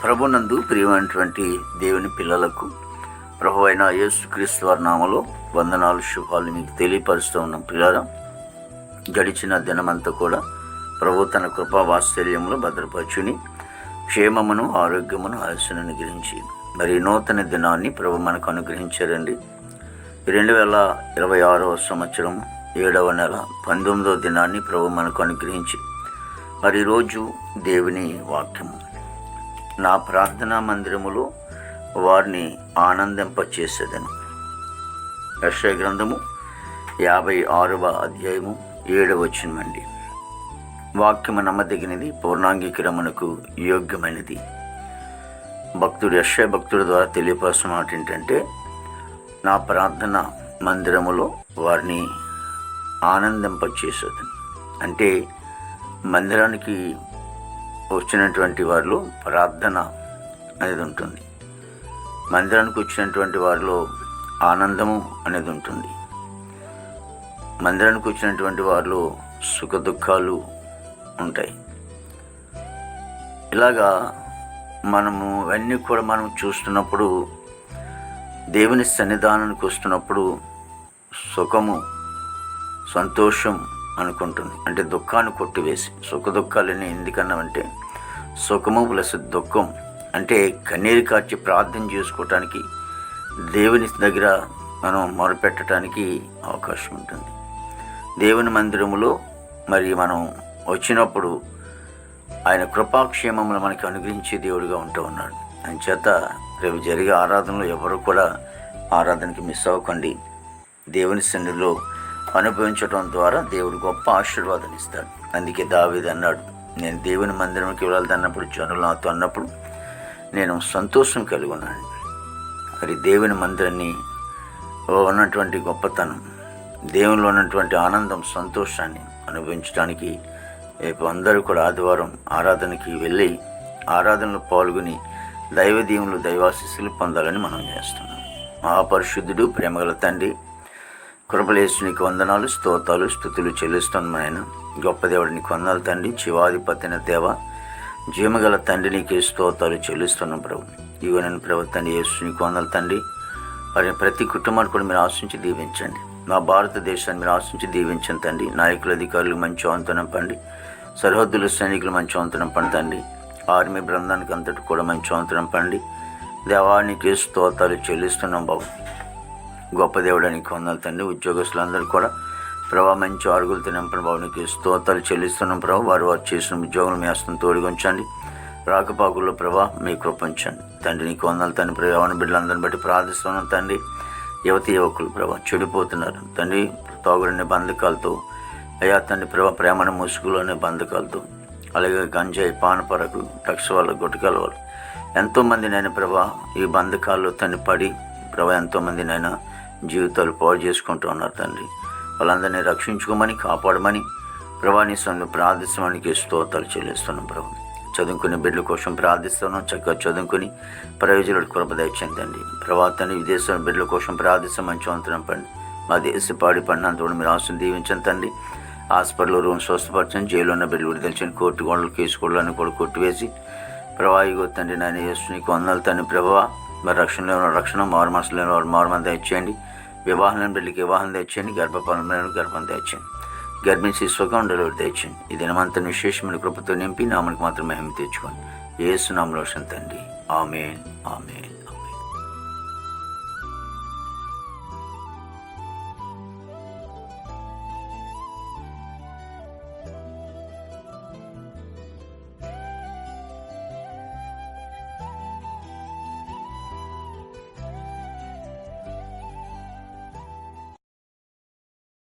ప్రభునందు ప్రియమైనటువంటి దేవుని పిల్లలకు ప్రభు అయిన యేసుక్రీస్తు వారి నామములో వందనాలు, శుభాలు మీకు తెలియపరుస్తూ ఉన్నాం. పిల్లరా, గడిచిన దినమంతా కూడా ప్రభు తన కృపా వాత్సల్యంలో భద్రపరచుని క్షేమమును, ఆరోగ్యమును, ఆయుస్సును అనుగ్రహించి మరి నూతన దినాన్ని ప్రభు మనకు అనుగ్రహించారండి. 2026వ సంవత్సరం 7వ నెల 19వ దినాన్ని ప్రభు మనకు అనుగ్రహించి మరి రోజు దేవుని వాక్యము, నా ప్రార్థనా మందిరములో వారిని ఆనందింపచేసేదను. యెషయా గ్రంథము 56వ అధ్యాయము 7వ వచనమండి. వాక్యము నమ్మదగినది, పూర్ణాంగీకరమునకు యోగ్యమైనది. భక్తుడు యెషయా భక్తుడి ద్వారా తెలియపరచిన మాట ఏంటంటే, నా ప్రార్థన మందిరములో వారిని ఆనందింపచేసేదను. అంటే మందిరానికి వచ్చినటువంటి వారిలో ప్రార్థన అనేది ఉంటుంది. మందిరానికి వచ్చినటువంటి వారిలో ఆనందము అనేది ఉంటుంది. మందిరానికి వచ్చినటువంటి వారిలో సుఖ దుఃఖాలు ఉంటాయి. ఇలాగా మనము అన్నీ కూడా మనం చూస్తున్నప్పుడు, దేవుని సన్నిధానానికి వస్తున్నప్పుడు సుఖము, సంతోషం అనుకుంటుంది. అంటే దుఃఖాన్ని కొట్టివేసి, సుఖ దుఃఖాలని ఎందుకన్నామంటే, సుఖము ప్లస్ దుఃఖం అంటే కన్నీరు కార్చి ప్రార్థన చేసుకోవటానికి, దేవుని దగ్గర మనం మొరపెట్టడానికి అవకాశం ఉంటుంది. దేవుని మందిరములో మరి మనం వచ్చినప్పుడు ఆయన కృపాక్షేమములు మనకి అనుగ్రహించే దేవుడిగా ఉంటూ ఉన్నాడు. అంచేత రేపు జరిగే ఆరాధనలో ఎవరు కూడా ఆరాధనకి మిస్ అవ్వకండి. దేవుని సన్నిధిలో అనుభవించడం ద్వారా దేవుడు గొప్ప ఆశీర్వాదాన్ని ఇస్తాడు. అందుకే దావీదు అన్నాడు, నేను దేవుని మందిరంకి వెళ్ళాలన్నప్పుడు, జనులు నాతో అన్నప్పుడు నేను సంతోషం కలిగి ఉన్నాను. మరి దేవుని మందిరాన్ని ఉన్నటువంటి గొప్పతనం, దేవునిలో ఉన్నటువంటి ఆనందం, సంతోషాన్ని అనుభవించడానికి రేపు అందరూ కూడా ఆదివారం ఆరాధనకి వెళ్ళి ఆరాధనలో పాల్గొని దైవదీవులు, దైవాశీస్సులు పొందాలని మనం చేస్తున్నాం. మహాపరిశుద్ధుడు, ప్రేమగల తండ్రి, కృపలేసు నీకు వందనాలు, స్తోత్రాలు, స్తుతులు చెల్లిస్తున్నాను. ఆయన గొప్ప దేవుడు నీకు వందనాలు తండ్రి. జీవాధిపతిన దేవ, జీవగల తండ్రి నీకు స్తోత్రాలు చెల్లిస్తున్నాం ప్రభు. ఇగో నేను ప్రభు తండ్రి యేసు నీకు వందనాలు తండ్రి. మరి ప్రతి కుటుంబాన్ని కూడా మీరు ఆశించి దీవించండి. మా భారతదేశాన్ని మీరు ఆశించి దీవించండి తండ్రి. నాయకులు, అధికారులు మంచి వంతనం పండి, సరిహద్దుల సైనికులు మంచి వంతనం పండి, ఆర్మీ బృందానికి అంతటి కూడా మంచి వంతనం పండి. దేవానికి స్తోత్రాలు చెల్లిస్తున్నాం బాబు. గొప్ప దేవుడానికి వందనాలు తండ్రి. ఉద్యోగస్తులందరూ కూడా ప్రభావ మంచి అరుగులతో నింపని బాబునికి స్తోత్రాలు చెల్లిస్తున్నాం ప్రభావ. వారు చేసిన ఉద్యోగులు మీ హస్తం తోడుగుంచండి. రాకపోకల్లో ప్రభా మీ కృపించండి తండ్రి. నీకు వందనాలు తండ్రి. ప్రభావం బిడ్డలందరిని బట్టి ప్రార్థిస్తున్నాం తండ్రి. యువతి యువకులు ప్రభా చెడిపోతున్నారు తండ్రి, తాగుడిని బంధకాలతో, అయ్యా తండ్రి ప్రభా ప్రేమను ముసుగులోనే బంధకాలతో, అలాగే గంజాయి, పానపరకు, డ్రగ్స్ వాళ్ళ, గుటకాల వాళ్ళు ఎంతోమంది నైనా ప్రభా ఈ బంధకాల్లో తండ్రి పడి ప్రభా ఎంతోమంది నైనా జీవితాలు పాడు చేసుకుంటూ ఉన్నారు తండ్రి. వాళ్ళందరినీ రక్షించుకోమని, కాపాడమని ప్రభా నీ సన్నిధిలో ప్రార్థిస్తామనికి స్తోత్రాలు చెల్లిస్తున్నాం ప్రభు. చదువుకునే బిడ్డల కోసం ప్రార్థిస్తున్నాం. చక్కగా చదువుకుని ప్రయోజనాలు కృప దయచేయండి ప్రభా తండ్రి. విదేశం బిడ్డల కోసం ప్రార్థిస్తాం. మంచి వంతనం పండి మా దేశ పాడి పడినంత కూడా మీరు ఆశను దీవించండి తండ్రి. హాస్పిటల్లో రూమ్ స్వస్థపరచండి. జైల్లో ఉన్న బిడ్డలు విడుదలని, కోర్టు గోడలు, కేసు గోడలను కూడా కొట్టివేసి ప్రభావిగో తండ్రి నాయన యేసు నీకు వందనాలు తండ్రి. ప్రభావ మరి రక్షణలో రక్షణ, మారు మనసులో వారు మారుమని దయచేయండి. వివాహం లేని బిడ్డలకి వివాహం తెచ్చేయండి. గర్భఫలం గర్భం తెచ్చేయండి. గర్భిణీ సుఖం డెలివరీ తెచ్చేయండి. ఈ దినమంతా విశేషమైన కృపతో నింపి నామనికి మాత్రం మహిమ తెచ్చుకోండి. యేసు నామములో తండ్రి. ఆమేన్, ఆమేన్.